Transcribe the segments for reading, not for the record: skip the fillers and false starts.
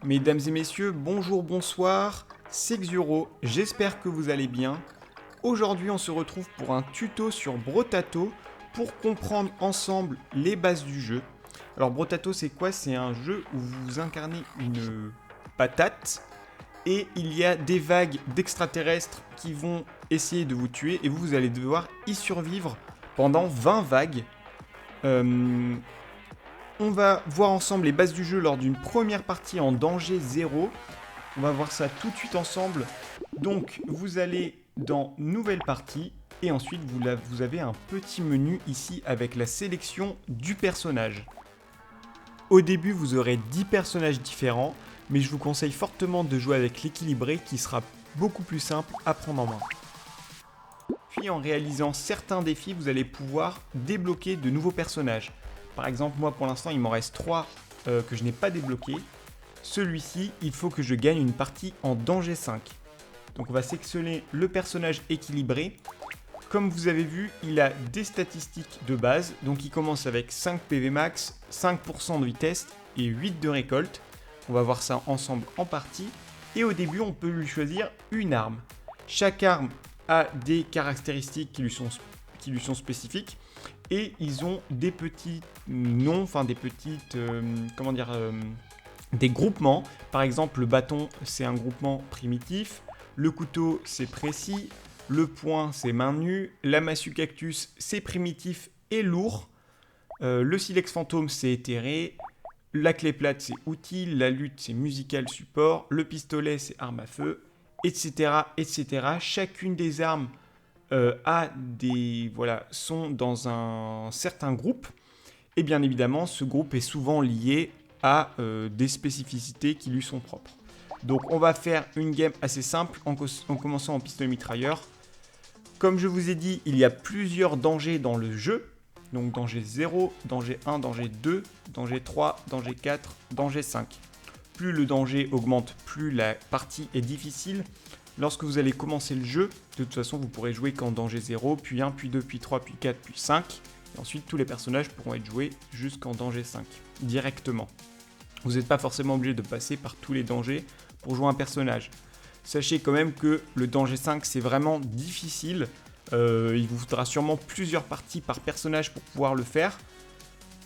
Mesdames et messieurs, bonjour, bonsoir, c'est Xuro, j'espère que vous allez bien. Aujourd'hui on se retrouve pour un tuto sur Brotato pour comprendre ensemble les bases du jeu. Alors Brotato c'est quoi? C'est un jeu où vous incarnez une patate et il y a des vagues d'extraterrestres qui vont essayer de vous tuer et vous allez devoir y survivre pendant 20 vagues. On va voir ensemble les bases du jeu lors d'une première partie en danger 0. On va voir ça tout de suite ensemble. Donc, vous allez dans Nouvelle partie et ensuite vous avez un petit menu ici avec la sélection du personnage. Au début, vous aurez 10 personnages différents, mais je vous conseille fortement de jouer avec l'équilibré qui sera beaucoup plus simple à prendre en main. Puis en réalisant certains défis, vous allez pouvoir débloquer de nouveaux personnages. Par exemple, moi pour l'instant il m'en reste 3 que je n'ai pas débloqués. Celui-ci, il faut que je gagne une partie en danger 5. Donc on va sélectionner le personnage équilibré. Comme vous avez vu, il a des statistiques de base. Donc il commence avec 5 PV max, 5% de vitesse et 8 de récolte. On va voir ça ensemble en partie. Et au début, on peut lui choisir une arme. Chaque arme a des caractéristiques qui lui sont spécifiques. Et ils ont des petits noms, enfin des petites, des groupements. Par exemple, le bâton, c'est un groupement primitif. Le couteau, c'est précis. Le poing, c'est main nue. La massue cactus, c'est primitif et lourd. Le silex fantôme, c'est éthéré. La clé plate, c'est outil. La lutte, c'est musical support. Le pistolet, c'est arme à feu, etc., etc. Chacune des armes sont dans un certain groupe. Et bien évidemment, ce groupe est souvent lié à des spécificités qui lui sont propres. Donc on va faire une game assez simple en commençant en pistolet mitrailleur. Comme je vous ai dit, il y a plusieurs dangers dans le jeu. Donc danger 0, danger 1, danger 2, danger 3, danger 4, danger 5. Plus le danger augmente, plus la partie est difficile. Lorsque vous allez commencer le jeu, de toute façon vous pourrez jouer qu'en danger 0, puis 1, puis 2, puis 3, puis 4, puis 5. Et ensuite tous les personnages pourront être joués jusqu'en danger 5, directement. Vous n'êtes pas forcément obligé de passer par tous les dangers pour jouer un personnage. Sachez quand même que le danger 5 c'est vraiment difficile. Il vous faudra sûrement plusieurs parties par personnage pour pouvoir le faire.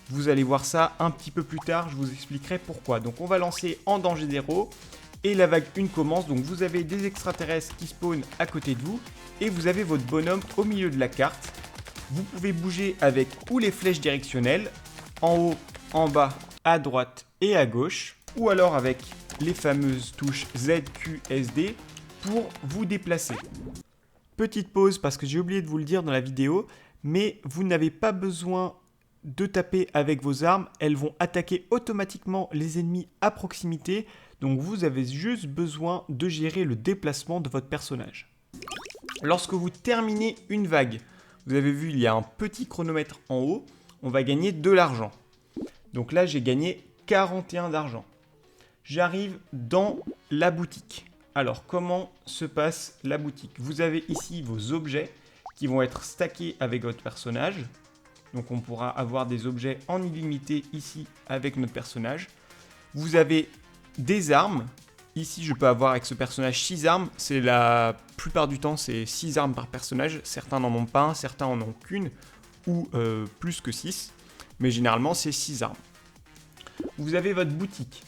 Vous allez voir ça un petit peu plus tard, je vous expliquerai pourquoi. Donc on va lancer en danger 0. Et la vague 1 commence, donc vous avez des extraterrestres qui spawnent à côté de vous. Et vous avez votre bonhomme au milieu de la carte. Vous pouvez bouger avec ou les flèches directionnelles, en haut, en bas, à droite et à gauche. Ou alors avec les fameuses touches Z, Q, S, D pour vous déplacer. Petite pause parce que j'ai oublié de vous le dire dans la vidéo, mais vous n'avez pas besoin de taper avec vos armes. Elles vont attaquer automatiquement les ennemis à proximité. Donc vous avez juste besoin de gérer le déplacement de votre personnage. Lorsque vous terminez une vague, vous avez vu il y a un petit chronomètre en haut, on va gagner de l'argent. Donc là j'ai gagné 41 d'argent. J'arrive dans la boutique. Alors comment se passe la boutique? Vous avez ici vos objets qui vont être stackés avec votre personnage. Donc on pourra avoir des objets en illimité ici avec notre personnage. Vous avez des armes. Ici, je peux avoir avec ce personnage 6 armes. C'est la plupart du temps, c'est 6 armes par personnage. Certains n'en ont pas, certains en ont qu'une ou plus que 6. Mais généralement, c'est 6 armes. Vous avez votre boutique.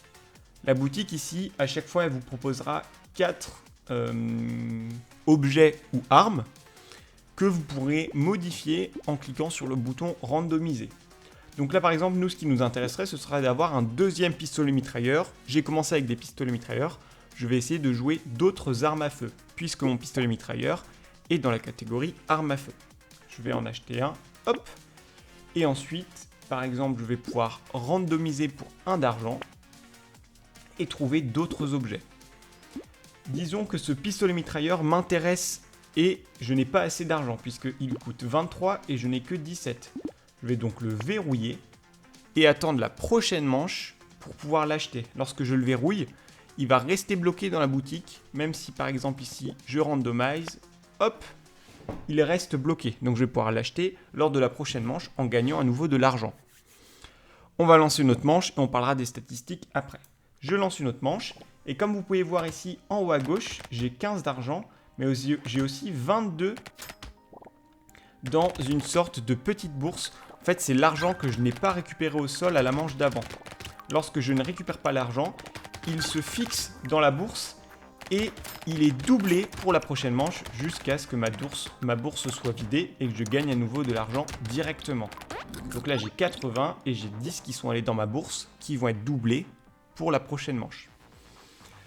La boutique ici, à chaque fois, elle vous proposera 4 objets ou armes que vous pourrez modifier en cliquant sur le bouton randomiser. Donc là par exemple, nous ce qui nous intéresserait ce serait d'avoir un deuxième pistolet mitrailleur. J'ai commencé avec des pistolets mitrailleurs, je vais essayer de jouer d'autres armes à feu, puisque mon pistolet mitrailleur est dans la catégorie armes à feu. Je vais en acheter un, hop, et ensuite par exemple je vais pouvoir randomiser pour 1 d'argent et trouver d'autres objets. Disons que ce pistolet mitrailleur m'intéresse et je n'ai pas assez d'argent puisqu'il coûte 23 et je n'ai que 17. Je vais donc le verrouiller et attendre la prochaine manche pour pouvoir l'acheter. Lorsque je le verrouille, il va rester bloqué dans la boutique, même si par exemple ici je randomise, hop, il reste bloqué. Donc je vais pouvoir l'acheter lors de la prochaine manche en gagnant à nouveau de l'argent. On va lancer une autre manche et on parlera des statistiques après. Je lance une autre manche. Et comme vous pouvez voir ici en haut à gauche, j'ai 15 d'argent, mais j'ai aussi 22 dans une sorte de petite bourse. En fait, c'est l'argent que je n'ai pas récupéré au sol à la manche d'avant. Lorsque je ne récupère pas l'argent, il se fixe dans la bourse et il est doublé pour la prochaine manche jusqu'à ce que ma bourse soit vidée et que je gagne à nouveau de l'argent directement. Donc là, j'ai 80 et j'ai 10 qui sont allés dans ma bourse qui vont être doublés pour la prochaine manche.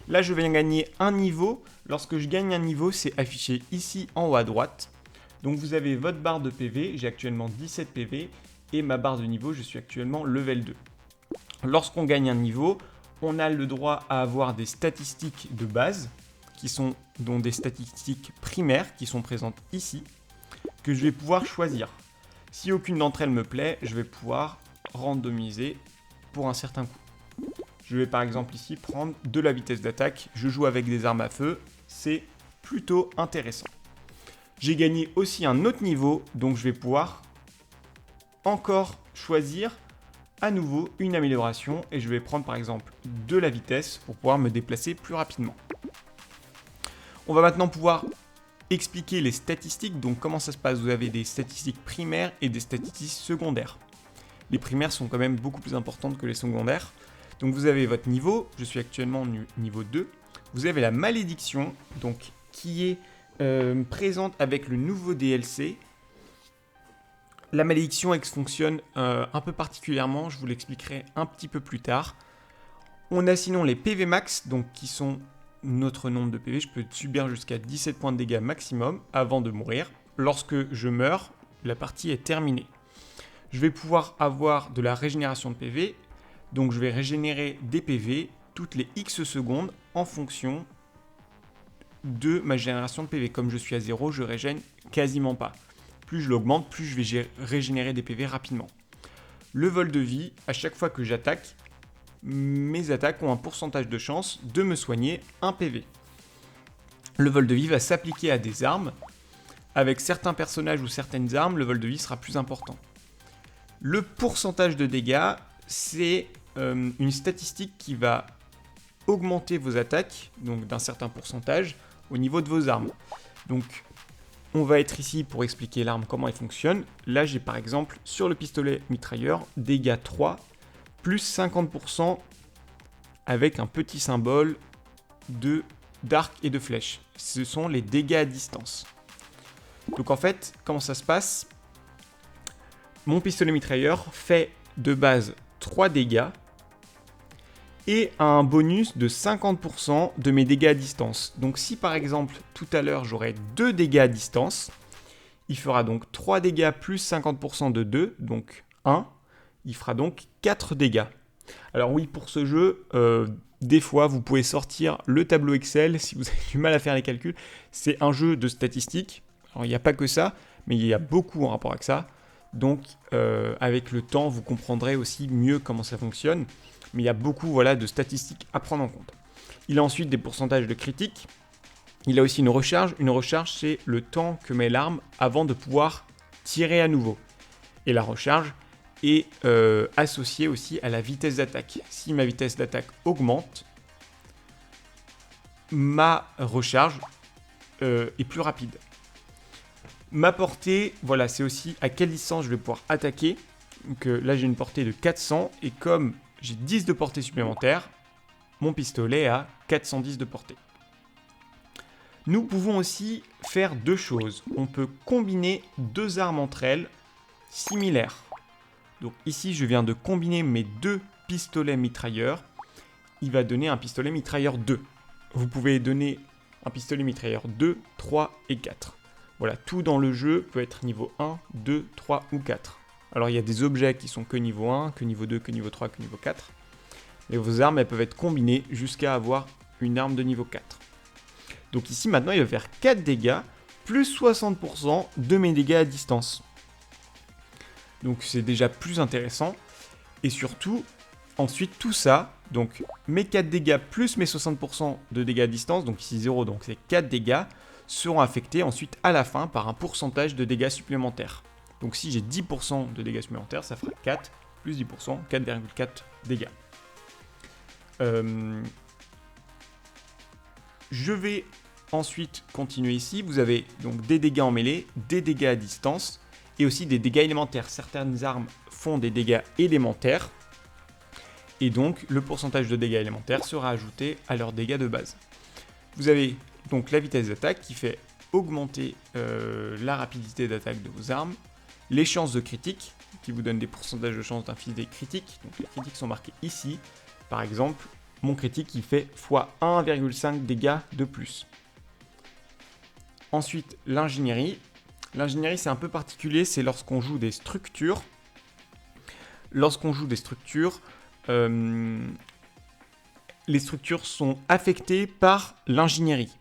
Là, je viens gagner un niveau. Lorsque je gagne un niveau, c'est affiché ici en haut à droite. Donc vous avez votre barre de PV, j'ai actuellement 17 PV et ma barre de niveau, je suis actuellement level 2. Lorsqu'on gagne un niveau, on a le droit à avoir des statistiques de base, qui sont donc des statistiques primaires qui sont présentes ici, que je vais pouvoir choisir. Si aucune d'entre elles me plaît, je vais pouvoir randomiser pour un certain coup. Je vais par exemple ici prendre de la vitesse d'attaque, je joue avec des armes à feu, c'est plutôt intéressant. J'ai gagné aussi un autre niveau, donc je vais pouvoir encore choisir à nouveau une amélioration et je vais prendre par exemple de la vitesse pour pouvoir me déplacer plus rapidement. On va maintenant pouvoir expliquer les statistiques, donc comment ça se passe. Vous avez des statistiques primaires et des statistiques secondaires. Les primaires sont quand même beaucoup plus importantes que les secondaires. Donc vous avez votre niveau, je suis actuellement niveau 2. Vous avez la malédiction, donc qui est présente avec le nouveau DLC. La malédiction elle fonctionne un peu particulièrement, je vous l'expliquerai un petit peu plus tard. On a sinon les PV max, donc qui sont notre nombre de PV. Je peux subir jusqu'à 17 points de dégâts maximum avant de mourir. Lorsque je meurs, la partie est terminée. Je vais pouvoir avoir de la régénération de PV, donc je vais régénérer des PV toutes les X secondes en fonction de ma génération de PV. Comme je suis à 0, je régène quasiment pas. Plus je l'augmente, plus je vais régénérer des PV rapidement. Le vol de vie, à chaque fois que j'attaque, mes attaques ont un pourcentage de chance de me soigner un PV. Le vol de vie va s'appliquer à des armes. Avec certains personnages ou certaines armes, le vol de vie sera plus important. Le pourcentage de dégâts, c'est une statistique qui va augmenter vos attaques, donc d'un certain pourcentage, au niveau de vos armes. Donc, on va être ici pour expliquer l'arme, comment elle fonctionne. Là, j'ai par exemple, sur le pistolet mitrailleur, dégâts 3, plus 50% avec un petit symbole d'arc et de flèche. Ce sont les dégâts à distance. Donc en fait, comment ça se passe? Mon pistolet mitrailleur fait de base 3 dégâts et un bonus de 50% de mes dégâts à distance. Donc si par exemple tout à l'heure j'aurais 2 dégâts à distance, il fera donc 3 dégâts plus 50% de 2, donc 1, il fera donc 4 dégâts. Alors oui, pour ce jeu, des fois vous pouvez sortir le tableau Excel si vous avez du mal à faire les calculs. C'est un jeu de statistiques, alors il n'y a pas que ça, mais il y a beaucoup en rapport avec ça. Donc avec le temps, vous comprendrez aussi mieux comment ça fonctionne. Mais il y a beaucoup de statistiques à prendre en compte. Il a ensuite des pourcentages de critiques. Il a aussi une recharge. Une recharge, c'est le temps que met l'arme avant de pouvoir tirer à nouveau. Et la recharge est associée aussi à la vitesse d'attaque. Si ma vitesse d'attaque augmente, ma recharge est plus rapide. Ma portée, voilà, c'est aussi à quelle distance je vais pouvoir attaquer. Donc là, j'ai une portée de 400 et comme j'ai 10 de portée supplémentaire, mon pistolet a 410 de portée. Nous pouvons aussi faire deux choses. On peut combiner deux armes entre elles similaires. Donc ici, je viens de combiner mes deux pistolets mitrailleurs. Il va donner un pistolet mitrailleur 2. Vous pouvez donner un pistolet mitrailleur 2, 3 et 4. Voilà, tout dans le jeu peut être niveau 1, 2, 3 ou 4. Alors il y a des objets qui sont que niveau 1, que niveau 2, que niveau 3, que niveau 4. Et vos armes, elles peuvent être combinées jusqu'à avoir une arme de niveau 4. Donc ici, maintenant, il va faire 4 dégâts, plus 60% de mes dégâts à distance. Donc c'est déjà plus intéressant. Et surtout, ensuite, tout ça, donc mes 4 dégâts plus mes 60% de dégâts à distance, donc ici 0, donc c'est 4 dégâts, seront affectés ensuite à la fin par un pourcentage de dégâts supplémentaires. Donc si j'ai 10% de dégâts supplémentaires, ça fera 4 plus 10%, 4,4 dégâts. Je vais ensuite continuer ici. Vous avez donc des dégâts en mêlée, des dégâts à distance et aussi des dégâts élémentaires. Certaines armes font des dégâts élémentaires et donc le pourcentage de dégâts élémentaires sera ajouté à leurs dégâts de base. Vous avez donc la vitesse d'attaque qui fait augmenter la rapidité d'attaque de vos armes, les chances de critique qui vous donnent des pourcentages de chances d'infliger des critiques. Donc les critiques sont marquées ici. Par exemple, mon critique il fait x 1,5 dégâts de plus. Ensuite, l'ingénierie. L'ingénierie, c'est un peu particulier, c'est lorsqu'on joue des structures. Lorsqu'on joue des structures, les structures sont affectées par l'ingénierie.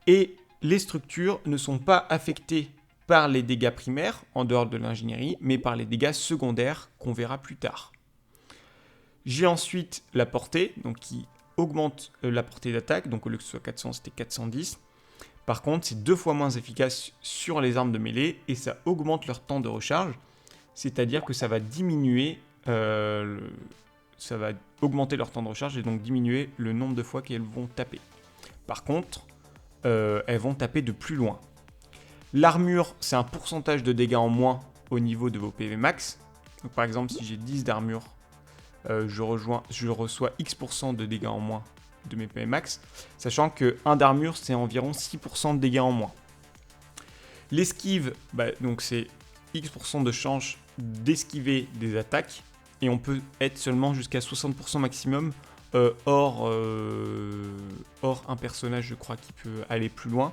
Et les structures ne sont pas affectées par les dégâts primaires, en dehors de l'ingénierie, mais par les dégâts secondaires qu'on verra plus tard. J'ai ensuite la portée, donc qui augmente la portée d'attaque, donc au lieu que ce soit 400, c'était 410. Par contre, c'est 2 fois moins efficace sur les armes de mêlée et ça augmente leur temps de recharge, c'est-à-dire que ça va diminuer, ça va augmenter leur temps de recharge et donc diminuer le nombre de fois qu'elles vont taper. Par contre, elles vont taper de plus loin. L'armure, c'est un pourcentage de dégâts en moins au niveau de vos PV max. Donc, par exemple, si j'ai 10 d'armure, je reçois X% de dégâts en moins de mes PV max, sachant que 1 d'armure, c'est environ 6% de dégâts en moins. L'esquive, donc c'est X% de chance d'esquiver des attaques, et on peut être seulement jusqu'à 60% maximum, hors un personnage, je crois, qui peut aller plus loin.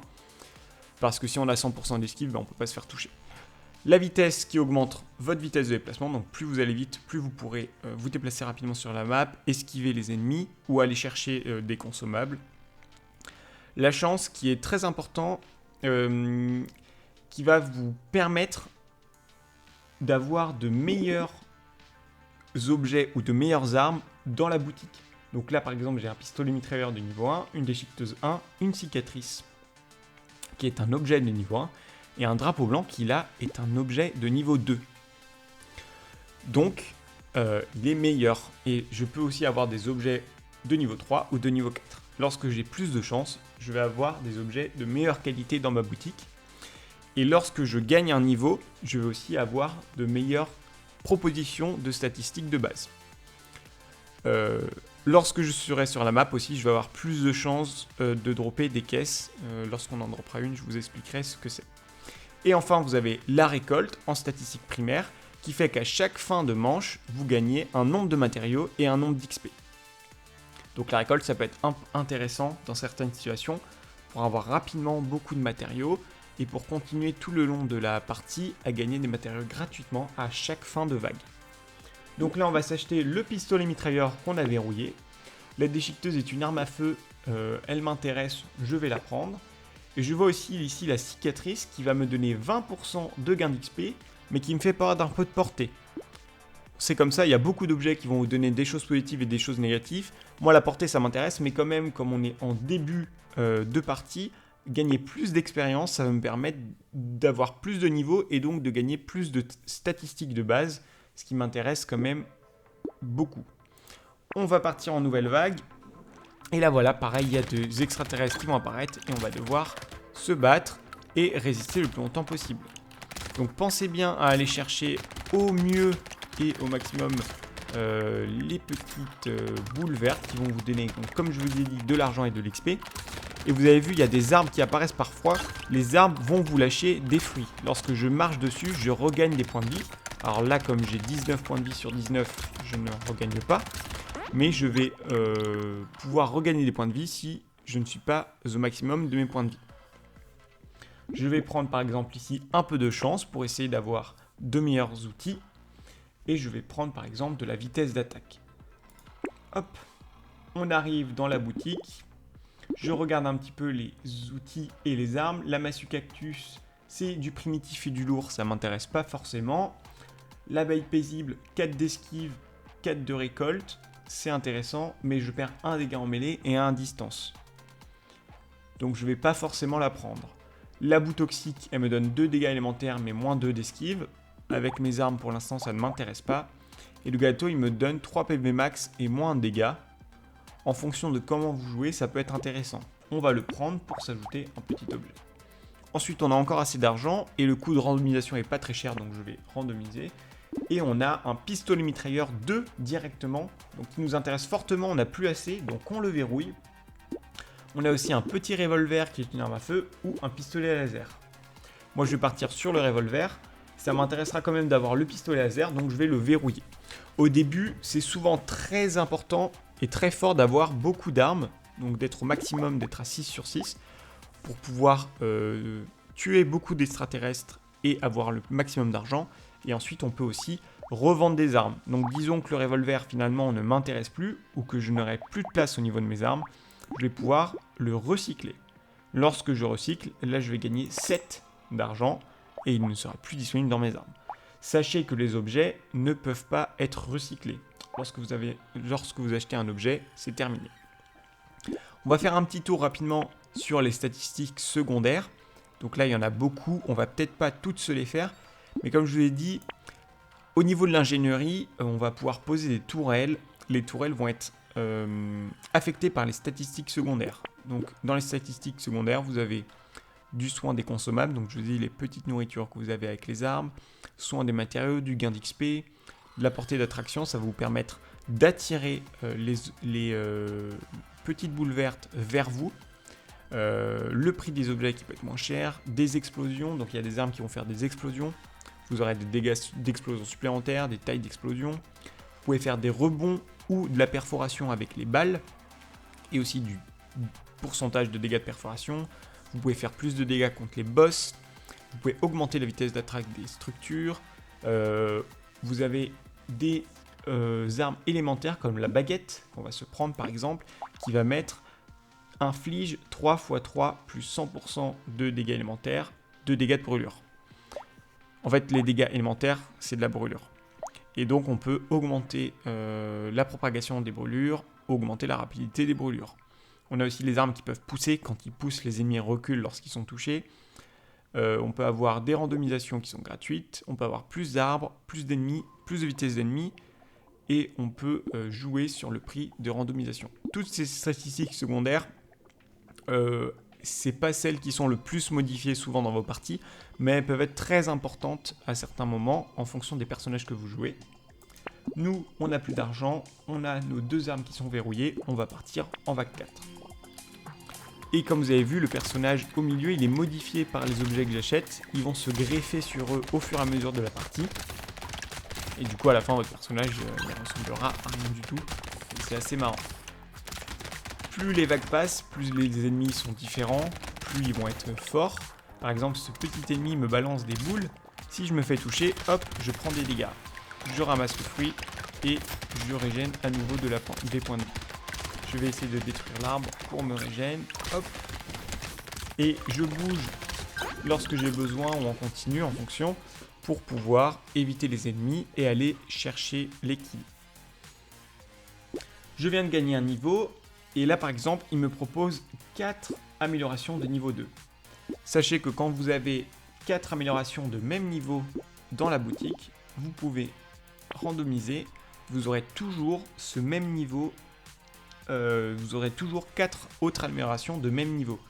Parce que si on a 100% d'esquive, on ne peut pas se faire toucher. La vitesse qui augmente votre vitesse de déplacement, donc plus vous allez vite, plus vous pourrez vous déplacer rapidement sur la map, esquiver les ennemis ou aller chercher des consommables. La chance qui est très important, qui va vous permettre d'avoir de meilleurs objets ou de meilleures armes dans la boutique. Donc là par exemple j'ai un pistolet mitrailleur de niveau 1, une déchiqueteuse 1, une cicatrice qui est un objet de niveau 1, et un drapeau blanc qui là est un objet de niveau 2. Donc il est meilleur, et je peux aussi avoir des objets de niveau 3 ou de niveau 4. Lorsque j'ai plus de chance, je vais avoir des objets de meilleure qualité dans ma boutique, et lorsque je gagne un niveau, je vais aussi avoir de meilleures propositions de statistiques de base. Lorsque je serai sur la map aussi, je vais avoir plus de chances de dropper des caisses. Lorsqu'on en droppera une, je vous expliquerai ce que c'est. Et enfin, vous avez la récolte en statistique primaire, qui fait qu'à chaque fin de manche, vous gagnez un nombre de matériaux et un nombre d'XP. Donc la récolte, ça peut être intéressant dans certaines situations, pour avoir rapidement beaucoup de matériaux, et pour continuer tout le long de la partie à gagner des matériaux gratuitement à chaque fin de vague. Donc là, on va s'acheter le pistolet mitrailleur qu'on a verrouillé. La déchiqueteuse est une arme à feu, elle m'intéresse, je vais la prendre. Et je vois aussi ici la cicatrice qui va me donner 20% de gain d'XP, mais qui me fait perdre un peu de portée. C'est comme ça, il y a beaucoup d'objets qui vont vous donner des choses positives et des choses négatives. Moi, la portée, ça m'intéresse, mais quand même, comme on est en début de partie, gagner plus d'expérience, ça va me permettre d'avoir plus de niveaux et donc de gagner plus de statistiques de base, ce qui m'intéresse quand même beaucoup. On va partir en nouvelle vague. Et là voilà, pareil, il y a des extraterrestres qui vont apparaître et on va devoir se battre et résister le plus longtemps possible. Donc pensez bien à aller chercher au mieux et au maximum les petites boules vertes qui vont vous donner, donc, comme je vous ai dit, de l'argent et de l'XP. Et vous avez vu, il y a des arbres qui apparaissent parfois. Les arbres vont vous lâcher des fruits. Lorsque je marche dessus, je regagne des points de vie. Alors là, comme j'ai 19 points de vie sur 19, je ne regagne pas. Mais je vais pouvoir regagner des points de vie si je ne suis pas au maximum de mes points de vie. Je vais prendre par exemple ici un peu de chance pour essayer d'avoir de meilleurs outils. Et je vais prendre par exemple de la vitesse d'attaque. Hop, on arrive dans la boutique. Je regarde un petit peu les outils et les armes. La massue cactus, c'est du primitif et du lourd, ça ne m'intéresse pas forcément. L'abeille paisible, 4 d'esquive, 4 de récolte. C'est intéressant, mais je perds un dégât en mêlée et un à distance. Donc je ne vais pas forcément la prendre. La boue toxique, elle me donne 2 dégâts élémentaires, mais moins 2 d'esquive. Avec mes armes, pour l'instant, ça ne m'intéresse pas. Et le gâteau, il me donne 3 PV max et moins de dégâts. En fonction de comment vous jouez, ça peut être intéressant. On va le prendre pour s'ajouter un petit objet. Ensuite, on a encore assez d'argent et le coût de randomisation est pas très cher, donc je vais randomiser. Et on a un pistolet mitrailleur 2 directement, donc qui nous intéresse fortement, on n'a plus assez, donc on le verrouille. On a aussi un petit revolver qui est une arme à feu ou un pistolet laser. Moi je vais partir sur le revolver, ça m'intéressera quand même d'avoir le pistolet laser, donc je vais le verrouiller. Au début, c'est souvent très important et très fort d'avoir beaucoup d'armes, donc d'être au maximum, d'être à 6 sur 6, pour pouvoir tuer beaucoup d'extraterrestres et avoir le maximum d'argent. Et ensuite, on peut aussi revendre des armes. Donc disons que le revolver finalement ne m'intéresse plus ou que je n'aurai plus de place au niveau de mes armes, je vais pouvoir le recycler. Lorsque je recycle, là je vais gagner 7 d'argent et il ne sera plus disponible dans mes armes. Sachez que les objets ne peuvent pas être recyclés. Lorsque vous achetez un objet, c'est terminé. On va faire un petit tour rapidement sur les statistiques secondaires. Donc là, il y en a beaucoup. On va peut-être pas toutes se les faire. Mais comme je vous l'ai dit, au niveau de l'ingénierie, on va pouvoir poser des tourelles. Les tourelles vont être affectées par les statistiques secondaires. Donc dans les statistiques secondaires, vous avez du soin des consommables. Donc je vous dis les petites nourritures que vous avez avec les armes, soin des matériaux, du gain d'XP, de la portée d'attraction. Ça va vous permettre d'attirer les petites boules vertes vers vous. Le prix des objets qui peut être moins cher, des explosions, donc il y a des armes qui vont faire des explosions, vous aurez des dégâts d'explosion supplémentaires, des tailles d'explosion, vous pouvez faire des rebonds ou de la perforation avec les balles, et aussi du pourcentage de dégâts de perforation, vous pouvez faire plus de dégâts contre les boss, vous pouvez augmenter la vitesse d'attaque des structures, vous avez des armes élémentaires comme la baguette, qu'on va se prendre par exemple, qui va mettre inflige 3 x 3 plus 100% de dégâts élémentaires, de dégâts de brûlure. En fait, les dégâts élémentaires, c'est de la brûlure. Et donc, on peut augmenter la propagation des brûlures, augmenter la rapidité des brûlures. On a aussi les armes qui peuvent pousser. Quand ils poussent, les ennemis reculent lorsqu'ils sont touchés. On peut avoir des randomisations qui sont gratuites. On peut avoir plus d'arbres, plus d'ennemis, plus de vitesse d'ennemis. Et on peut jouer sur le prix de randomisation. Toutes ces statistiques secondaires, c'est pas celles qui sont le plus modifiées souvent dans vos parties, mais elles peuvent être très importantes à certains moments en fonction des personnages que vous jouez. Nous, on n'a plus d'argent, on a nos 2 armes qui sont verrouillées, on va partir en vague 4. Et comme vous avez vu, le personnage au milieu, il est modifié par les objets que j'achète, ils vont se greffer sur eux au fur et à mesure de la partie. Et du coup, à la fin, votre personnage ne ressemblera à rien du tout, et c'est assez marrant. Plus les vagues passent, plus les ennemis sont différents, plus ils vont être forts. Par exemple, ce petit ennemi me balance des boules. Si je me fais toucher, hop, je prends des dégâts. Je ramasse le fruit et je régène à nouveau des points de vie. Je vais essayer de détruire l'arbre pour me régénérer. Hop. Et je bouge lorsque j'ai besoin ou en continu en fonction pour pouvoir éviter les ennemis et aller chercher les kills. Je viens de gagner un niveau. Et là, par exemple, il me propose 4 améliorations de niveau 2. Sachez que quand vous avez 4 améliorations de même niveau dans la boutique, vous pouvez randomiser. Vous aurez toujours ce même niveau. Vous aurez toujours 4 autres améliorations de même niveau.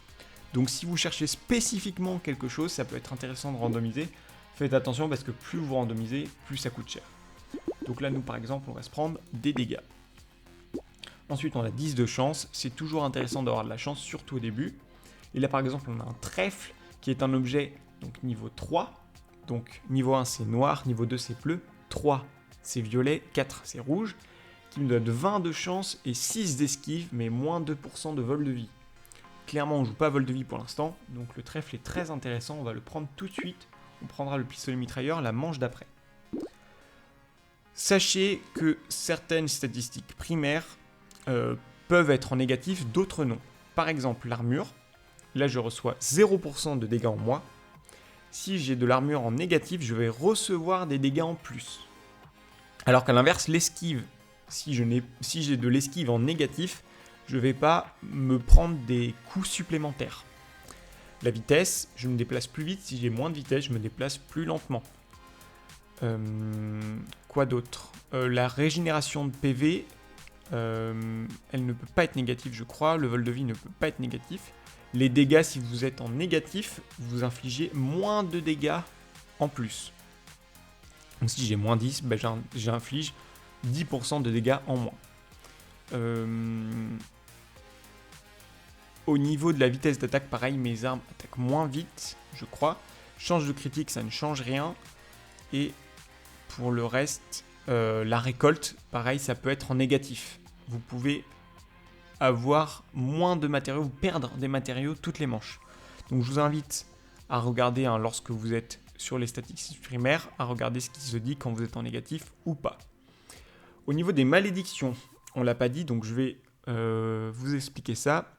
Donc si vous cherchez spécifiquement quelque chose, ça peut être intéressant de randomiser. Faites attention parce que plus vous randomisez, plus ça coûte cher. Donc là, nous, par exemple, on va se prendre des dégâts. Ensuite, on a 10 de chance. C'est toujours intéressant d'avoir de la chance, surtout au début. Et là, par exemple, on a un trèfle qui est un objet donc niveau 3. Donc niveau 1, c'est noir. Niveau 2, c'est bleu. 3, c'est violet. 4, c'est rouge. Qui me donne 20 de chance et 6 d'esquive, mais moins 2% de vol de vie. Clairement, on ne joue pas vol de vie pour l'instant. Donc le trèfle est très intéressant. On va le prendre tout de suite. On prendra le pistolet mitrailleur la manche d'après. Sachez que certaines statistiques primaires peuvent être en négatif, d'autres non. Par exemple, l'armure. Là, je reçois 0% de dégâts en moins. Si j'ai de l'armure en négatif, je vais recevoir des dégâts en plus. Alors qu'à l'inverse, l'esquive, si j'ai de l'esquive en négatif, je ne vais pas me prendre des coups supplémentaires. La vitesse, je me déplace plus vite. Si j'ai moins de vitesse, je me déplace plus lentement. Quoi d'autre ? La régénération de PV. elle ne peut pas être négative, je crois. Le vol de vie ne peut pas être négatif. Les dégâts, si vous êtes en négatif, vous infligez moins de dégâts en plus. Donc si j'ai moins 10, ben j'inflige 10% de dégâts en moins. Au niveau de la vitesse d'attaque, pareil, mes armes attaquent moins vite, je crois. Change de critique, ça ne change rien. Et pour le reste, la récolte, pareil, ça peut être en négatif. Vous pouvez avoir moins de matériaux, vous perdre des matériaux toutes les manches. Donc je vous invite à regarder, lorsque vous êtes sur les statistiques primaires, à regarder ce qui se dit quand vous êtes en négatif ou pas. Au niveau des malédictions, on l'a pas dit, donc je vais vous expliquer ça.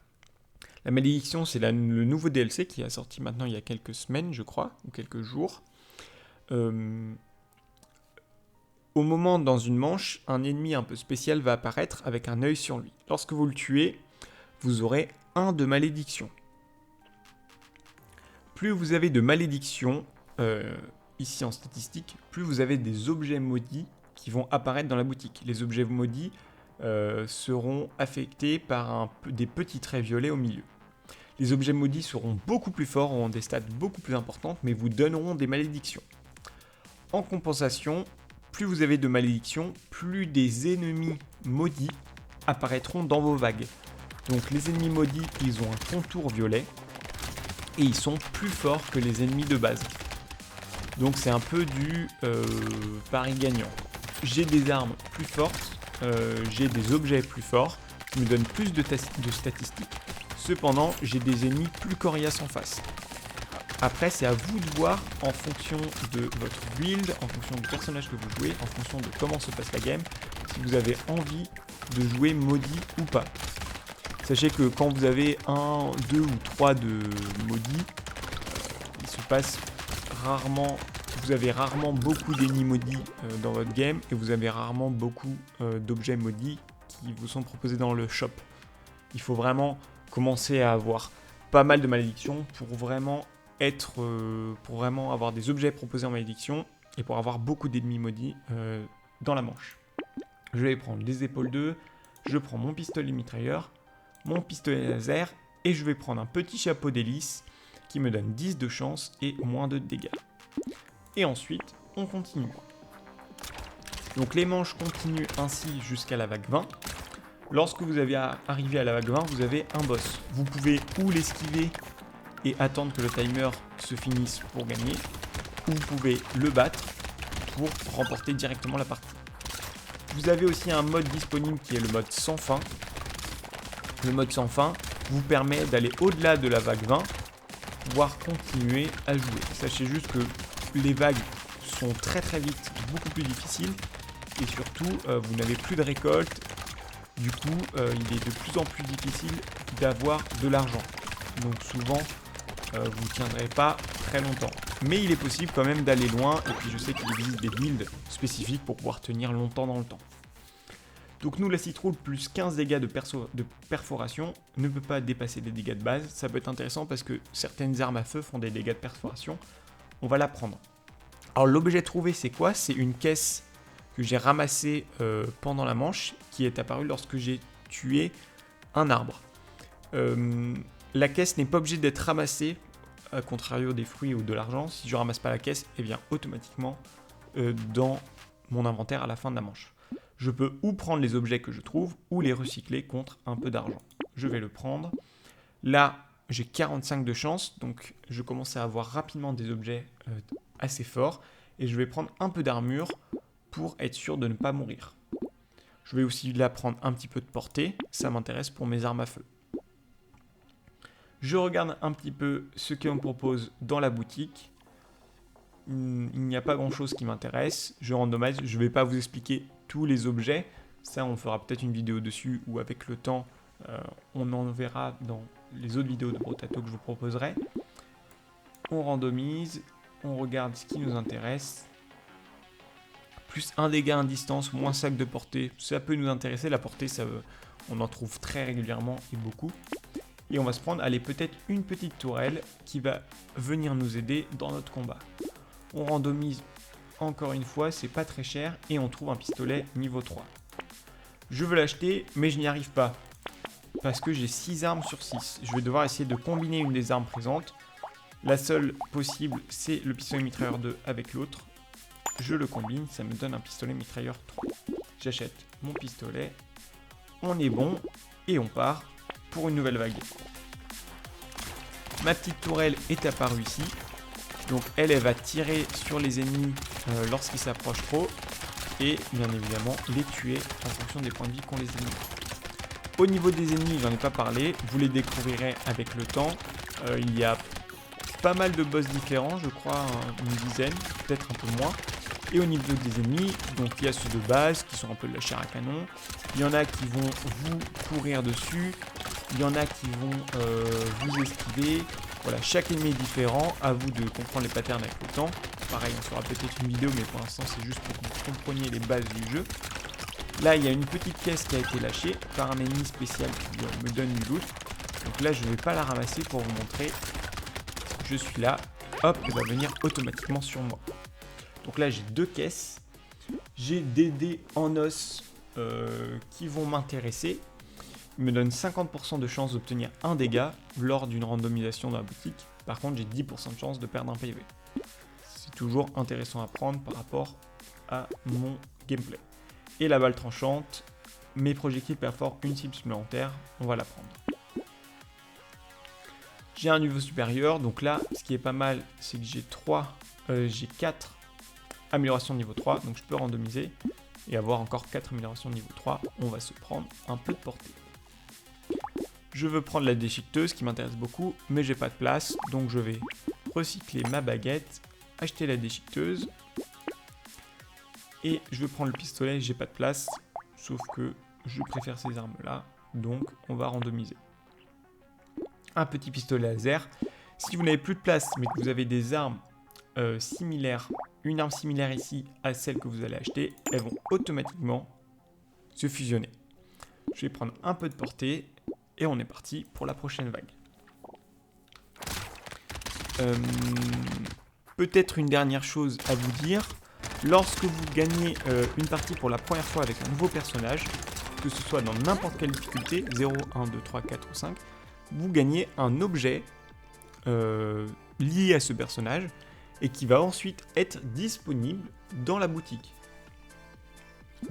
La malédiction, c'est le nouveau DLC qui a sorti maintenant il y a quelques semaines, je crois, ou quelques jours. Au moment, dans une manche, un ennemi un peu spécial va apparaître avec un œil sur lui. Lorsque vous le tuez, vous aurez 1 de malédiction. Plus vous avez de malédiction, ici en statistique, plus vous avez des objets maudits qui vont apparaître dans la boutique. Les objets maudits seront affectés par des petits traits violets au milieu. Les objets maudits seront beaucoup plus forts, auront des stats beaucoup plus importantes, mais vous donneront des malédictions. En compensation, plus vous avez de malédictions, plus des ennemis maudits apparaîtront dans vos vagues. Donc les ennemis maudits, ils ont un contour violet et ils sont plus forts que les ennemis de base. Donc c'est un peu du pari gagnant. J'ai des armes plus fortes, j'ai des objets plus forts qui me donnent plus de statistiques. Cependant, j'ai des ennemis plus coriaces en face. Après, c'est à vous de voir en fonction de votre build, en fonction du personnage que vous jouez, en fonction de comment se passe la game, si vous avez envie de jouer maudit ou pas. Sachez que quand vous avez 1, 2 ou 3 de maudits, il se passe rarement, vous avez rarement beaucoup d'ennemis maudits dans votre game et vous avez rarement beaucoup d'objets maudits qui vous sont proposés dans le shop. Il faut vraiment commencer à avoir pas mal de malédictions pour vraiment avoir des objets proposés en malédiction et pour avoir beaucoup d'ennemis maudits dans la manche. Je vais prendre les épaules 2, je prends mon pistolet mitrailleur, mon pistolet laser et je vais prendre un petit chapeau d'hélice qui me donne 10 de chance et moins de dégâts. Et ensuite, on continue. Donc les manches continuent ainsi jusqu'à la vague 20. Lorsque vous avez arrivé à la vague 20, vous avez un boss. Vous pouvez ou l'esquiver et attendre que le timer se finisse pour gagner, ou vous pouvez le battre pour remporter directement la partie. Vous avez aussi un mode disponible qui est le mode sans fin. Le mode sans fin vous permet d'aller au-delà de la vague 20, pouvoir continuer à jouer. Sachez juste que les vagues sont très très vite beaucoup plus difficiles et surtout vous n'avez plus de récolte. Du coup, il est de plus en plus difficile d'avoir de l'argent. Donc souvent, vous ne tiendrez pas très longtemps. Mais il est possible quand même d'aller loin. Et puis je sais qu'il existe des builds spécifiques pour pouvoir tenir longtemps dans le temps. Donc nous, la citrouille plus 15 dégâts de perforation ne peut pas dépasser les dégâts de base. Ça peut être intéressant parce que certaines armes à feu font des dégâts de perforation. On va la prendre. Alors l'objet trouvé, c'est quoi? C'est une caisse que j'ai ramassée pendant la manche, qui est apparue lorsque j'ai tué un arbre. La caisse n'est pas obligée d'être ramassée, à contrario des fruits ou de l'argent. Si je ne ramasse pas la caisse, elle vient automatiquement dans mon inventaire à la fin de la manche. Je peux ou prendre les objets que je trouve, ou les recycler contre un peu d'argent. Je vais le prendre. Là, j'ai 45 de chance, donc je commence à avoir rapidement des objets assez forts. Et je vais prendre un peu d'armure pour être sûr de ne pas mourir. Je vais aussi là prendre un petit peu de portée, ça m'intéresse pour mes armes à feu. Je regarde un petit peu ce qu'on me propose dans la boutique. Il n'y a pas grand chose qui m'intéresse. Je randomise, je ne vais pas vous expliquer tous les objets. Ça, on fera peut-être une vidéo dessus ou avec le temps, on en verra dans les autres vidéos de Brotato que je vous proposerai. On randomise, on regarde ce qui nous intéresse. Plus 1 dégât à distance, moins 5 de portée, ça peut nous intéresser. La portée, on en trouve très régulièrement et beaucoup. Et on va se prendre, allez, peut-être une petite tourelle qui va venir nous aider dans notre combat. On randomise encore une fois, c'est pas très cher et on trouve un pistolet niveau 3. Je veux l'acheter, mais je n'y arrive pas. Parce que j'ai 6 armes sur 6. Je vais devoir essayer de combiner une des armes présentes. La seule possible, c'est le pistolet mitrailleur 2 avec l'autre. Je le combine, ça me donne un pistolet mitrailleur 3. J'achète mon pistolet. On est bon. Et on part pour une nouvelle vague. Ma petite tourelle est apparue ici. Donc elle va tirer sur les ennemis lorsqu'ils s'approchent trop. Et bien évidemment les tuer en fonction des points de vie qu'ont les ennemis. Au niveau des ennemis, j'en ai pas parlé, vous les découvrirez avec le temps. Il y a pas mal de boss différents, je crois une dizaine, peut-être un peu moins. Et au niveau des ennemis, donc il y a ceux de base qui sont un peu de la chair à canon. Il y en a qui vont vous courir dessus. Il y en a qui vont vous esquiver. Voilà, chaque ennemi est différent. À vous de comprendre les patterns avec le temps. Pareil, on fera peut-être une vidéo, mais pour l'instant c'est juste pour que vous compreniez les bases du jeu. Là, il y a une petite caisse qui a été lâchée par un ennemi spécial qui me donne une loot. Donc là, je ne vais pas la ramasser pour vous montrer. Je suis là. Hop, elle va venir automatiquement sur moi. Donc là, j'ai 2 caisses. J'ai des dés en os qui vont m'intéresser. Ils me donnent 50% de chance d'obtenir un dégât lors d'une randomisation dans la boutique. Par contre, j'ai 10% de chance de perdre un PV. C'est toujours intéressant à prendre par rapport à mon gameplay. Et la balle tranchante, mes projectiles perforent une cible supplémentaire, on va la prendre. J'ai un niveau supérieur, donc là, ce qui est pas mal, c'est que j'ai 4 améliorations de niveau 3, donc je peux randomiser et avoir encore 4 améliorations de niveau 3. On va se prendre un peu de portée. Je veux prendre la déchiqueteuse qui m'intéresse beaucoup, mais j'ai pas de place, donc je vais recycler ma baguette, acheter la déchiqueteuse. Et je vais prendre le pistolet, j'ai pas de place, sauf que je préfère ces armes là, donc on va randomiser. Un petit pistolet laser. Si vous n'avez plus de place, mais que vous avez des armes similaires, une arme similaire ici à celle que vous allez acheter, elles vont automatiquement se fusionner. Je vais prendre un peu de portée et on est parti pour la prochaine vague. Peut-être une dernière chose à vous dire. Lorsque vous gagnez une partie pour la première fois avec un nouveau personnage, que ce soit dans n'importe quelle difficulté, 0, 1, 2, 3, 4 ou 5, vous gagnez un objet lié à ce personnage et qui va ensuite être disponible dans la boutique.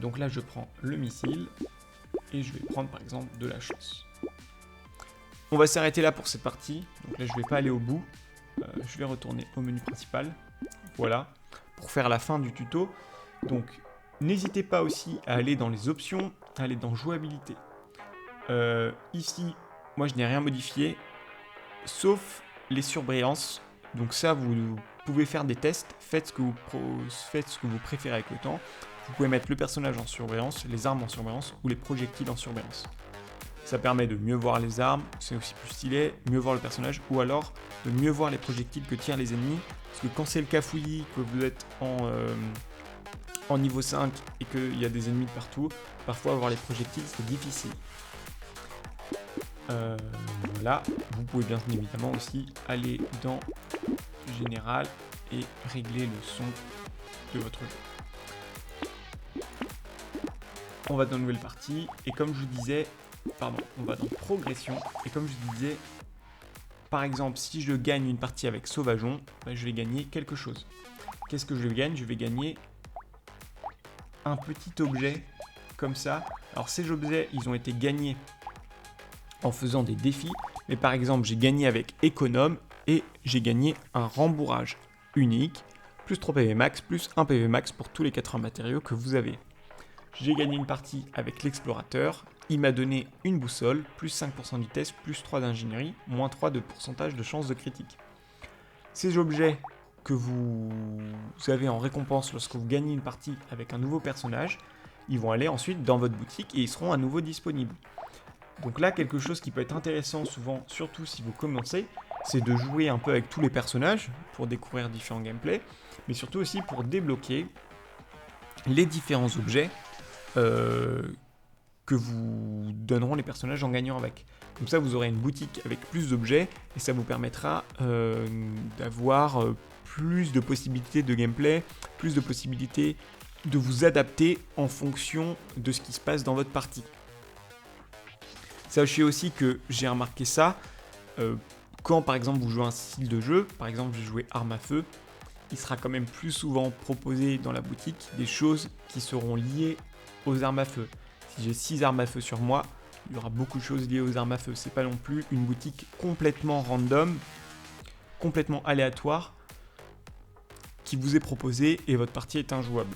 Donc là, je prends le missile et je vais prendre par exemple de la chance. On va s'arrêter là pour cette partie. Donc là, je ne vais pas aller au bout. Je vais retourner au menu principal. Voilà. Pour faire la fin du tuto. Donc, n'hésitez pas aussi à aller dans les options, à aller dans jouabilité. Ici, moi je n'ai rien modifié, sauf les surbrillances. Donc ça, vous pouvez faire des tests, faites ce que vous préférez avec le temps. Vous pouvez mettre le personnage en surbrillance, les armes en surbrillance ou les projectiles en surbrillance. Ça permet de mieux voir les armes, c'est aussi plus stylé, mieux voir le personnage, ou alors de mieux voir les projectiles que tirent les ennemis. Parce que quand c'est le cafouillis, que vous êtes en niveau 5 et qu'il y a des ennemis de partout, parfois voir les projectiles c'est difficile. Voilà, vous pouvez bien évidemment aussi aller dans Général et régler le son de votre jeu. On va dans nouvelle partie et comme je vous disais, on va dans progression et comme je vous disais, par exemple si je gagne une partie avec Sauvageon, je vais gagner quelque chose. Qu'est-ce que je gagne? Je vais gagner un petit objet comme ça. Alors ces objets, ils ont été gagnés en faisant des défis, mais par exemple j'ai gagné avec Économe et j'ai gagné un rembourrage unique, plus 3 PV max, plus 1 PV max pour tous les 80 matériaux que vous avez. J'ai gagné une partie avec l'explorateur, il m'a donné une boussole, plus 5% de vitesse, plus 3 d'ingénierie, moins 3 de pourcentage de chance de critique. Ces objets que vous avez en récompense lorsque vous gagnez une partie avec un nouveau personnage, ils vont aller ensuite dans votre boutique et ils seront à nouveau disponibles. Donc là, quelque chose qui peut être intéressant souvent, surtout si vous commencez, c'est de jouer un peu avec tous les personnages pour découvrir différents gameplays, mais surtout aussi pour débloquer les différents objets que vous donneront les personnages en gagnant avec. Comme ça, vous aurez une boutique avec plus d'objets et ça vous permettra d'avoir plus de possibilités de gameplay, plus de possibilités de vous adapter en fonction de ce qui se passe dans votre partie. Sachez aussi que j'ai remarqué ça, quand par exemple vous jouez un style de jeu, par exemple je jouais arme à feu, il sera quand même plus souvent proposé dans la boutique des choses qui seront liées aux armes à feu. Si j'ai 6 armes à feu sur moi, il y aura beaucoup de choses liées aux armes à feu. C'est pas non plus une boutique complètement random, complètement aléatoire, qui vous est proposée et votre partie est injouable.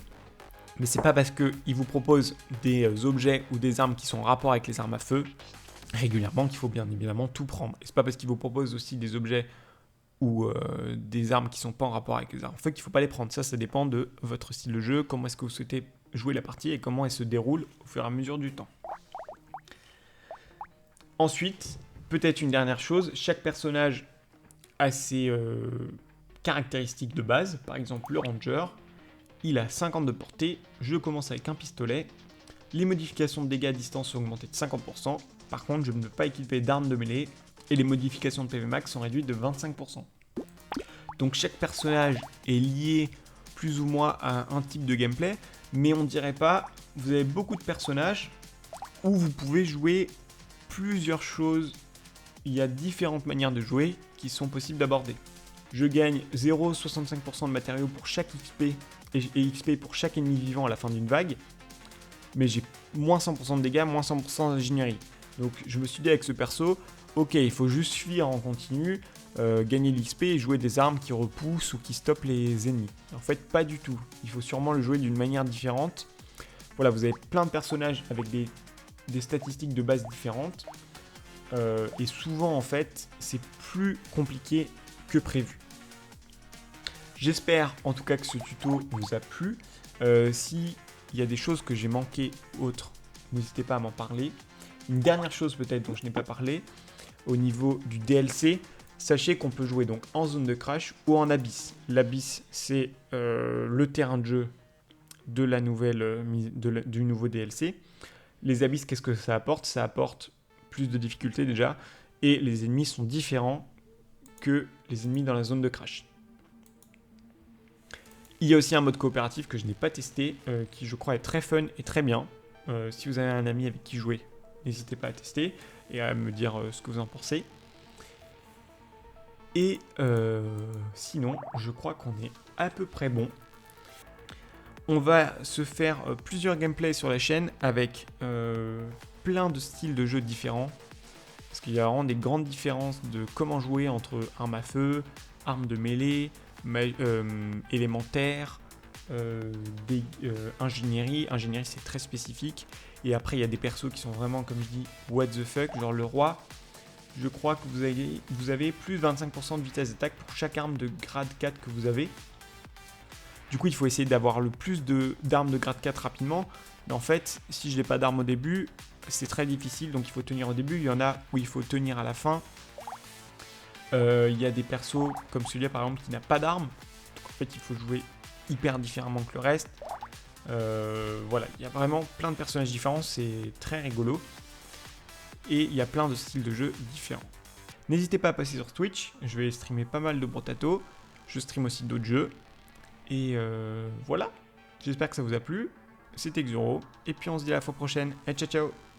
Mais c'est pas parce qu'il vous propose des objets ou des armes qui sont en rapport avec les armes à feu régulièrement qu'il faut bien évidemment tout prendre. Et c'est pas parce qu'il vous propose aussi des objets ou des armes qui sont pas en rapport avec les armes à feu qu'il faut pas les prendre. Ça dépend de votre style de jeu, comment est-ce que vous souhaitez jouer la partie et comment elle se déroule au fur et à mesure du temps. Ensuite, peut-être une dernière chose, chaque personnage a ses caractéristiques de base. Par exemple, le ranger, il a 50 de portée, je commence avec un pistolet. Les modifications de dégâts à distance sont augmentées de 50%. Par contre, je ne peux pas équiper d'armes de mêlée et les modifications de PV max sont réduites de 25%. Donc chaque personnage est lié plus ou moins à un type de gameplay, mais on dirait pas, vous avez beaucoup de personnages où vous pouvez jouer plusieurs choses. Il y a différentes manières de jouer qui sont possibles d'aborder. Je gagne 0,65% de matériaux pour chaque XP et XP pour chaque ennemi vivant à la fin d'une vague, mais j'ai moins 100% de dégâts, moins 100% d'ingénierie. Donc je me suis dit avec ce perso, ok, il faut juste fuir en continu, gagner de l'XP et jouer des armes qui repoussent ou qui stoppent les ennemis. En fait, pas du tout. Il faut sûrement le jouer d'une manière différente. Voilà, vous avez plein de personnages avec des statistiques de base différentes. Et souvent, en fait, c'est plus compliqué que prévu. J'espère en tout cas que ce tuto vous a plu. Si il y a des choses que j'ai manquées autres, n'hésitez pas à m'en parler. Une dernière chose peut-être dont je n'ai pas parlé, au niveau du DLC, sachez qu'on peut jouer donc en zone de crash ou en abysse. L'abysse, c'est le terrain de jeu de la nouvelle, du nouveau DLC. Les abysses, qu'est-ce que ça apporte? Ça apporte plus de difficultés déjà, et les ennemis sont différents que les ennemis dans la zone de crash. Il y a aussi un mode coopératif que je n'ai pas testé, qui je crois est très fun et très bien. Si vous avez un ami avec qui jouer, n'hésitez pas à tester et à me dire ce que vous en pensez. Et sinon, je crois qu'on est à peu près bon. On va se faire plusieurs gameplays sur la chaîne avec plein de styles de jeux différents. Parce qu'il y a vraiment des grandes différences de comment jouer entre armes à feu, armes de mêlée, élémentaire, ingénierie. Ingénierie, c'est très spécifique. Et après, il y a des persos qui sont vraiment, comme je dis, what the fuck. Genre le roi, je crois que vous avez plus de 25% de vitesse d'attaque pour chaque arme de grade 4 que vous avez. Du coup, il faut essayer d'avoir le plus d'armes de grade 4 rapidement. Mais en fait, si je n'ai pas d'armes au début, c'est très difficile. Donc il faut tenir au début. Il y en a où il faut tenir à la fin. Il y a des persos comme celui-là par exemple qui n'a pas d'armes. Donc en fait, il faut jouer hyper différemment que le reste. Voilà, il y a vraiment plein de personnages différents. C'est très rigolo. Et il y a plein de styles de jeu différents. N'hésitez pas à passer sur Twitch. Je vais streamer pas mal de Brotato. Je stream aussi d'autres jeux. Et voilà, j'espère que ça vous a plu. C'était Xuro, et puis on se dit à la fois prochaine. Et ciao ciao.